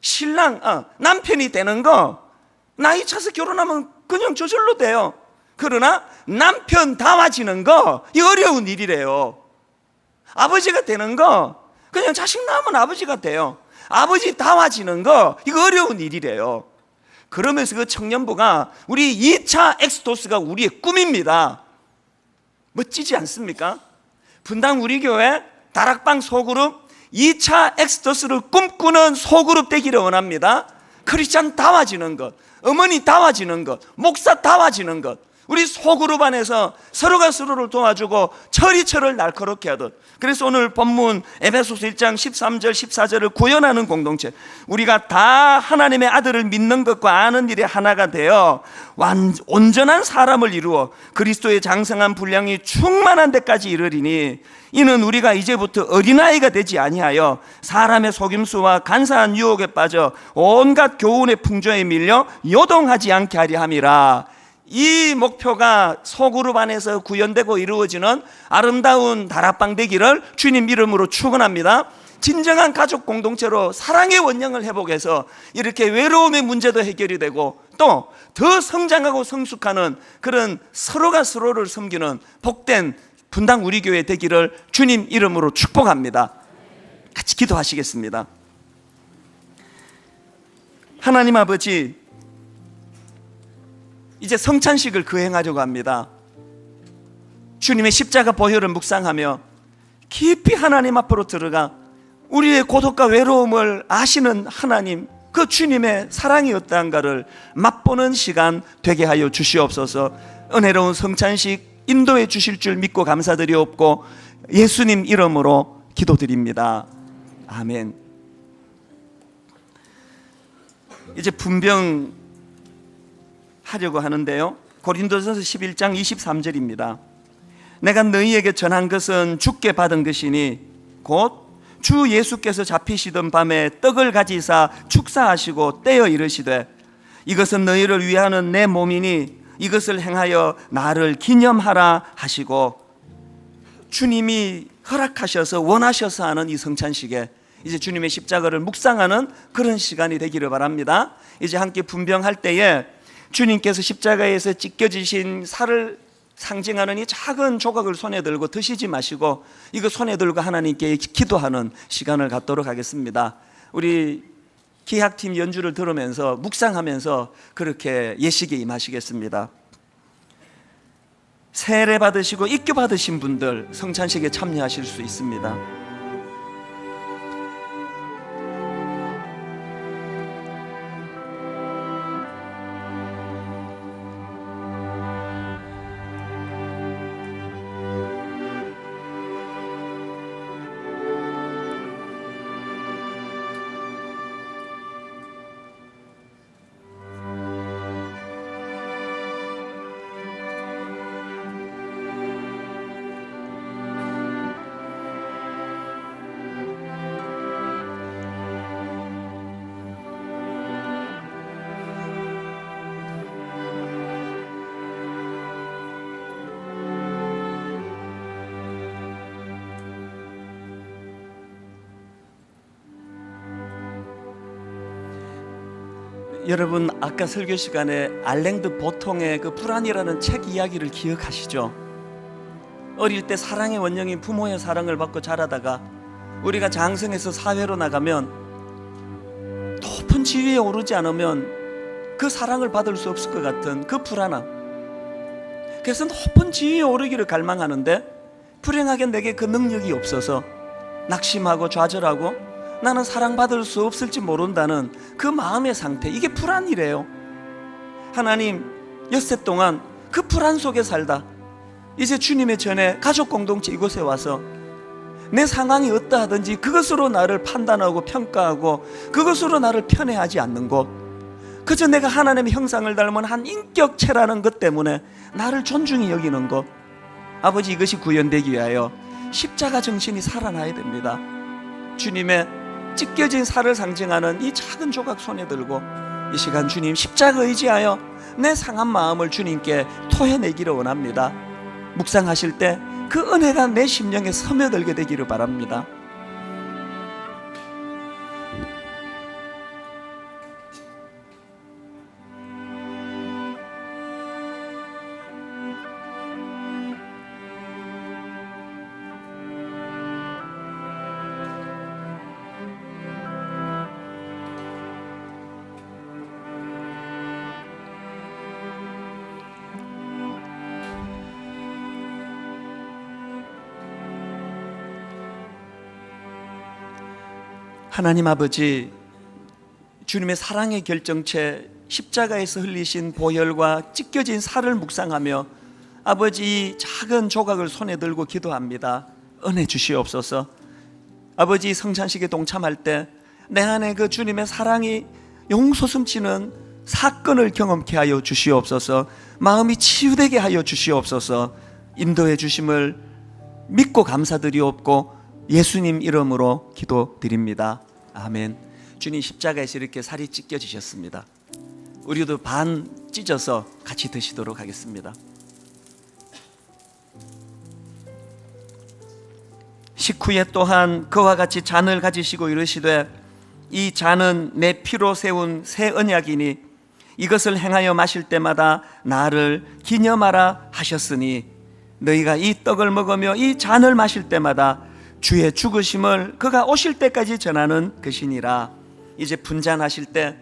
신랑 남편이 되는 거 나이 차서 결혼하면 그냥 저절로 돼요. 그러나 남편 다워지는 거 이거 어려운 일이래요. 아버지가 되는 거 그냥 자식 낳으면 아버지가 돼요. 아버지 다워지는 거 이거 어려운 일이래요. 그러면서 그 청년부가 우리 2차 엑스도스가 우리의 꿈입니다. 멋지지 않습니까? 분당 우리 교회 다락방 소그룹 2차 엑스도스를 꿈꾸는 소그룹 되기를 원합니다. 크리스찬 다워지는 것, 어머니 다워지는 것, 목사 다워지는 것, 우리 소그룹 안에서 서로가 서로를 도와주고 철이 철을 날카롭게 하듯. 그래서 오늘 본문 에베소서 1장 13절 14절을 구현하는 공동체, 우리가 다 하나님의 아들을 믿는 것과 아는 일에 하나가 되어 온전한 사람을 이루어 그리스도의 장성한 분량이 충만한 데까지 이르리니, 이는 우리가 이제부터 어린아이가 되지 아니하여 사람의 속임수와 간사한 유혹에 빠져 온갖 교훈의 풍조에 밀려 요동하지 않게 하려 함이라. 이 목표가 소그룹 안에서 구현되고 이루어지는 아름다운 다락방 되기를 주님 이름으로 축원합니다. 진정한 가족 공동체로 사랑의 원형을 회복해서 이렇게 외로움의 문제도 해결이 되고 또 더 성장하고 성숙하는 그런 서로가 서로를 섬기는 복된 분당 우리 교회 되기를 주님 이름으로 축복합니다. 같이 기도하시겠습니다. 하나님 아버지, 이제 성찬식을 거행하려고 합니다. 주님의 십자가 보혈을 묵상하며 깊이 하나님 앞으로 들어가 우리의 고독과 외로움을 아시는 하나님, 그 주님의 사랑이 어떠한가를 맛보는 시간 되게 하여 주시옵소서. 은혜로운 성찬식 인도해 주실 줄 믿고 감사드리옵고 예수님 이름으로 기도드립니다. 아멘. 이제 분병 하려고 하는데요, 고린도전서 11장 23절입니다. 내가 너희에게 전한 것은 주께 받은 것이니 곧 주 예수께서 잡히시던 밤에 떡을 가지사 축사하시고 떼어 이르시되 이것은 너희를 위하는 내 몸이니 이것을 행하여 나를 기념하라 하시고, 주님이 허락하셔서 원하셔서 하는 이 성찬식에 이제 주님의 십자가를 묵상하는 그런 시간이 되기를 바랍니다. 이제 함께 분병할 때에 주님께서 십자가에서 찢겨지신 살을 상징하는 이 작은 조각을 손에 들고 드시지 마시고 이거 손에 들고 하나님께 기도하는 시간을 갖도록 하겠습니다. 우리 기학팀 연주를 들으면서 묵상하면서 그렇게 예식에 임하시겠습니다. 세례 받으시고 입교 받으신 분들 성찬식에 참여하실 수 있습니다. 여러분 아까 설교 시간에 알랭드 보통의 그 불안이라는 책 이야기를 기억하시죠? 어릴 때 사랑의 원형인 부모의 사랑을 받고 자라다가 우리가 장성해서 사회로 나가면 높은 지위에 오르지 않으면 그 사랑을 받을 수 없을 것 같은 그 불안함. 그래서 높은 지위에 오르기를 갈망하는데 불행하게 내게 그 능력이 없어서 낙심하고 좌절하고 나는 사랑받을 수 없을지 모른다는 그 마음의 상태, 이게 불안이래요. 하나님, 엿새 동안 그 불안 속에 살다 이제 주님의 전에 가족 공동체 이곳에 와서 내 상황이 어떠하든지 그것으로 나를 판단하고 평가하고 그것으로 나를 편애하지 않는 것, 그저 내가 하나님의 형상을 닮은 한 인격체라는 것 때문에 나를 존중히 여기는 것, 아버지, 이것이 구현되기 위하여 십자가 정신이 살아나야 됩니다. 주님의 찢겨진 살을 상징하는 이 작은 조각 손에 들고 이 시간 주님 십자가 의지하여 내 상한 마음을 주님께 토해내기를 원합니다. 묵상하실 때 그 은혜가 내 심령에 스며들게 되기를 바랍니다. 하나님 아버지, 주님의 사랑의 결정체 십자가에서 흘리신 보혈과 찢겨진 살을 묵상하며 아버지 이 작은 조각을 손에 들고 기도합니다. 은혜 주시옵소서. 아버지, 성찬식에 동참할 때 내 안에 그 주님의 사랑이 용솟음치는 사건을 경험케 하여 주시옵소서. 마음이 치유되게 하여 주시옵소서. 인도해 주심을 믿고 감사드리옵고 예수님 이름으로 기도드립니다. 아멘. 주님 십자가에서 이렇게 살이 찢겨지셨습니다. 우리도 반 찢어서 같이 드시도록 하겠습니다. 식후에 또한 그와 같이 잔을 가지시고 이르시되 이 잔은 내 피로 세운 새 언약이니 이것을 행하여 마실 때마다 나를 기념하라 하셨으니 너희가 이 떡을 먹으며 이 잔을 마실 때마다 주의 죽으심을 그가 오실 때까지 전하는 것이니라. 이제 분잔하실 때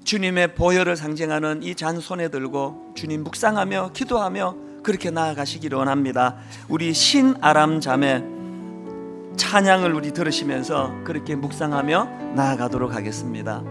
주님의 보혈을 상징하는 이 잔 손에 들고 주님 묵상하며 기도하며 그렇게 나아가시기를 원합니다. 우리 신아람 자매 찬양을 우리 들으시면서 그렇게 묵상하며 나아가도록 하겠습니다.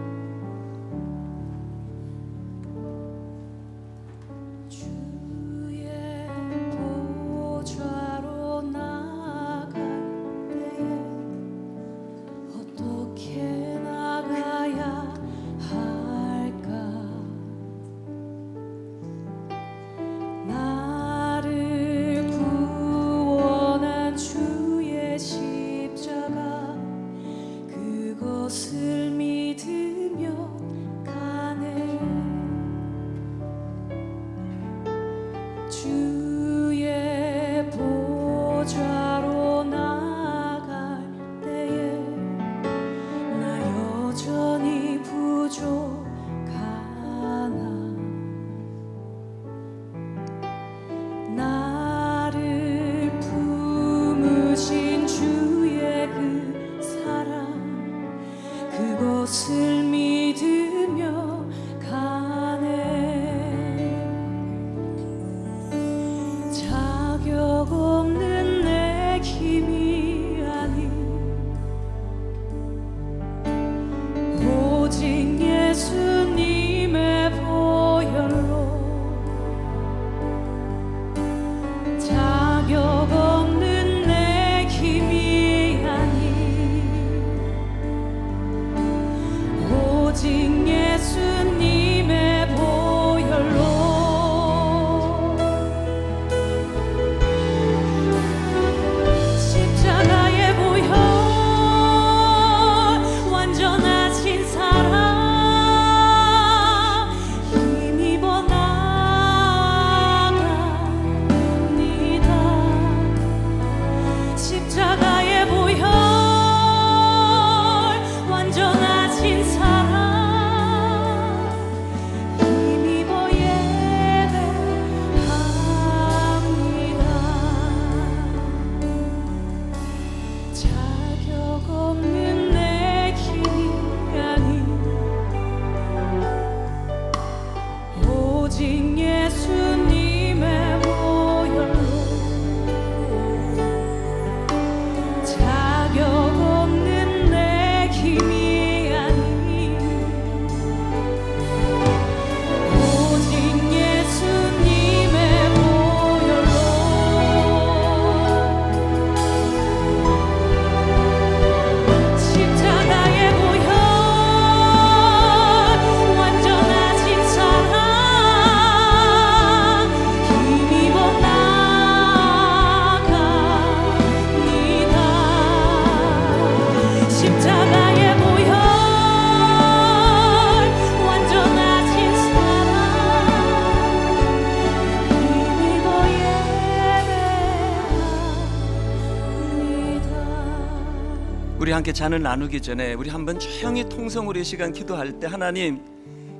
우리 함께 잔을 나누기 전에 우리 한번 조용히 통성으로 시간 기도할 때, 하나님,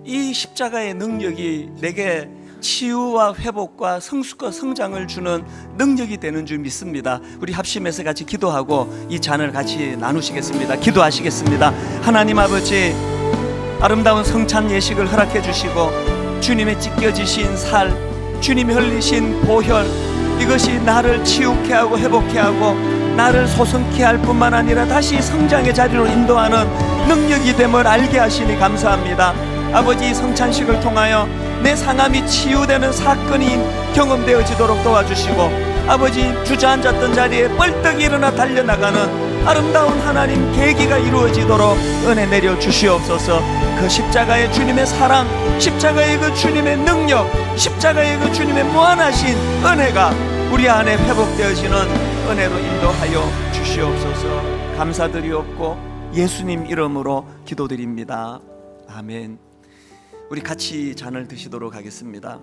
이 십자가의 능력이 내게 치유와 회복과 성숙과 성장을 주는 능력이 되는 줄 믿습니다. 우리 합심해서 같이 기도하고 이 잔을 같이 나누시겠습니다. 기도하시겠습니다. 하나님 아버지, 아름다운 성찬 예식을 허락해 주시고 주님의 찢겨지신 살, 주님이 흘리신 보혈, 이것이 나를 치유케 하고 회복케 하고 나를 소성케 할 뿐만 아니라 다시 성장의 자리로 인도하는 능력이 됨을 알게 하시니 감사합니다. 아버지, 이 성찬식을 통하여 내 상함이 치유되는 사건이 경험되어지도록 도와주시고, 아버지, 주저앉았던 자리에 벌떡 일어나 달려나가는 아름다운 하나님 계기가 이루어지도록 은혜 내려 주시옵소서. 그 십자가의 주님의 사랑, 십자가의 그 주님의 능력, 십자가의 그 주님의 무한하신 은혜가 우리 안에 회복되어지는 은혜로 인도하여 주시옵소서. 감사드리옵고 예수님 이름으로 기도드립니다. 아멘. 우리 같이 잔을 드시도록 하겠습니다.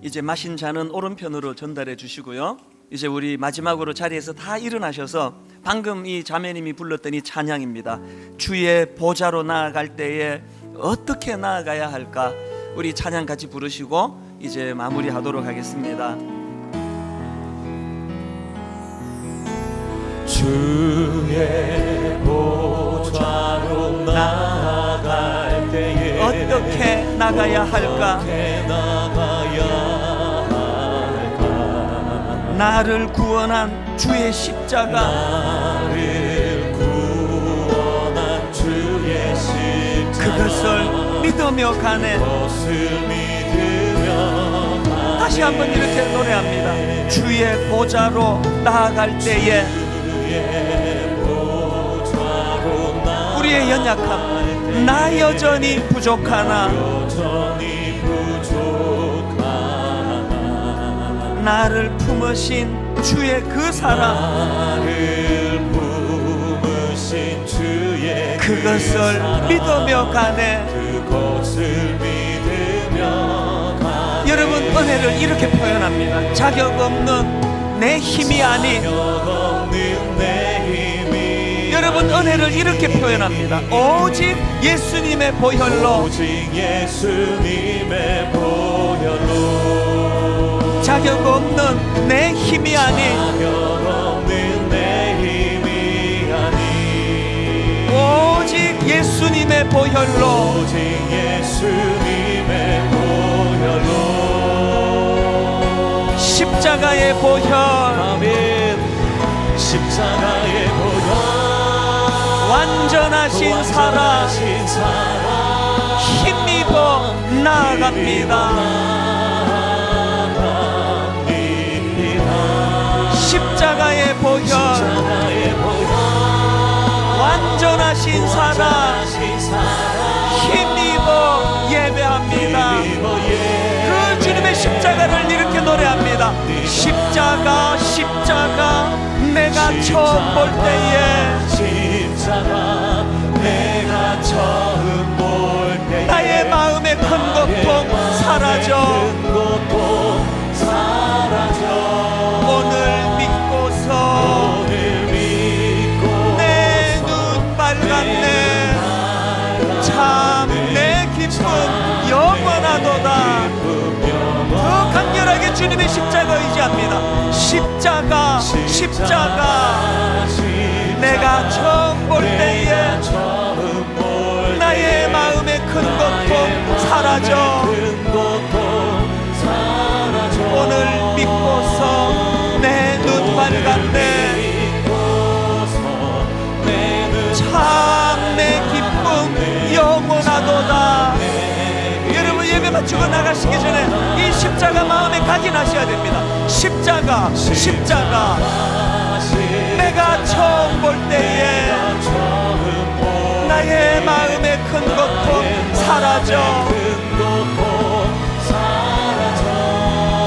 이제 마신 잔은 오른편으로 전달해 주시고요. 이제 우리 마지막으로 자리에서 다 일어나셔서 방금 이 자매님이 불렀던 이 찬양입니다. 주의 보좌로 나아갈 때에 어떻게 나아가야 할까? 우리 찬양 같이 부르시고 이제 마무리하도록 하겠습니다. 주의 보좌로 나아갈 때에 어떻게 나가야 할까? 어떻게 나가야 할까? 나를 구원한 주의 십자가, 나를 구원한 주의 십자가, 그것을 믿으며 가네. 그것을 믿으며 가네. 다시 한번 이렇게 노래합니다. 주의 보좌로 나아갈 때에 우리의 연약함, 나 여전히 부족하나 나를 품으신 주의 그 사랑, 그것을 믿으며 가네. 여러분, 은혜를 이렇게 표현합니다. 자격 없는 내 힘이 아닌, 여러분, 은혜를 이렇게 표현합니다. 오직 예수님의 보혈로, 오직 예수님의 보혈로, 자격 없는 내 힘이 아닌, 자격 없는 내 힘이 아닌, 오직 예수님의 보혈로, 오직 예수님의 보혈로, 십자가의 보혈, 아멘. 십자가의 보혈, 완전하신 사랑, 힘입어 나아갑니다. 십자가의 보혈, 완전하신 사랑, 힘입어 예배합니다. 그 주님의 십자가를 이렇게 노래합니다. 십자가, 십자가, 내가 처음 볼 때에, 십자가, 내가 처음 볼 때에 나의 마음의 큰 고통 사라져. 큰 고통 사라져. 오늘 믿고서 내 눈 빨갛네. 참 내 기쁨 영원하도다. 더 강렬하게 주님의 십자가 의지합니다. 십자가, 십자가, 내가 처음 볼 때에 나의 마음의 큰 고통 사라져. 오늘 믿고서 내 눈 밝았네. 참 내 기쁨 영원하도다. 여러분, 예배 마치고 나가시기 전에 이 십자가 마음에 각인하셔야 됩니다. 십자가, 십자가, 내가 처음 볼 때에 나의 마음의 큰 고통 사라져.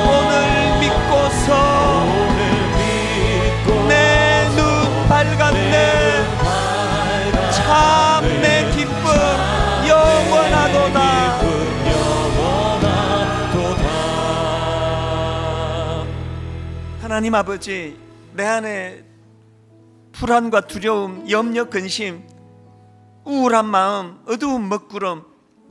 오늘 믿고서 내 눈 밝았네. 참 내 기쁨 영원하도다. 하나님 아버지, 내 안에 불안과 두려움, 염려, 근심, 우울한 마음, 어두운 먹구름,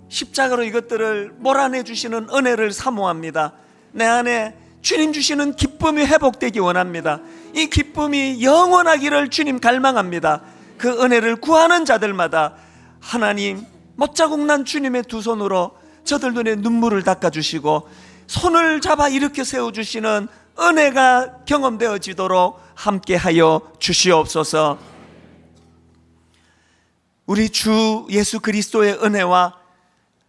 십자가로 이것들을 몰아내 주시는 은혜를 사모합니다. 내 안에 주님 주시는 기쁨이 회복되기 원합니다. 이 기쁨이 영원하기를 주님 갈망합니다. 그 은혜를 구하는 자들마다 하나님 못자국 난 주님의 두 손으로 저들 눈에 눈물을 닦아주시고 손을 잡아 일으켜 세워주시는 은혜가 경험되어지도록 함께하여 주시옵소서. 우리 주 예수 그리스도의 은혜와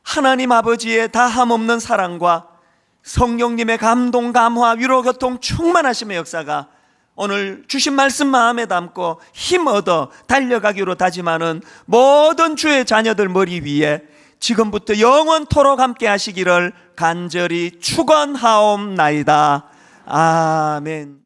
하나님 아버지의 다함없는 사랑과 성령님의 감동, 감화, 위로, 교통, 충만하심의 역사가 오늘 주신 말씀 마음에 담고 힘 얻어 달려가기로 다짐하는 모든 주의 자녀들 머리 위에 지금부터 영원토록 함께 하시기를 간절히 축원하옵나이다. 아멘.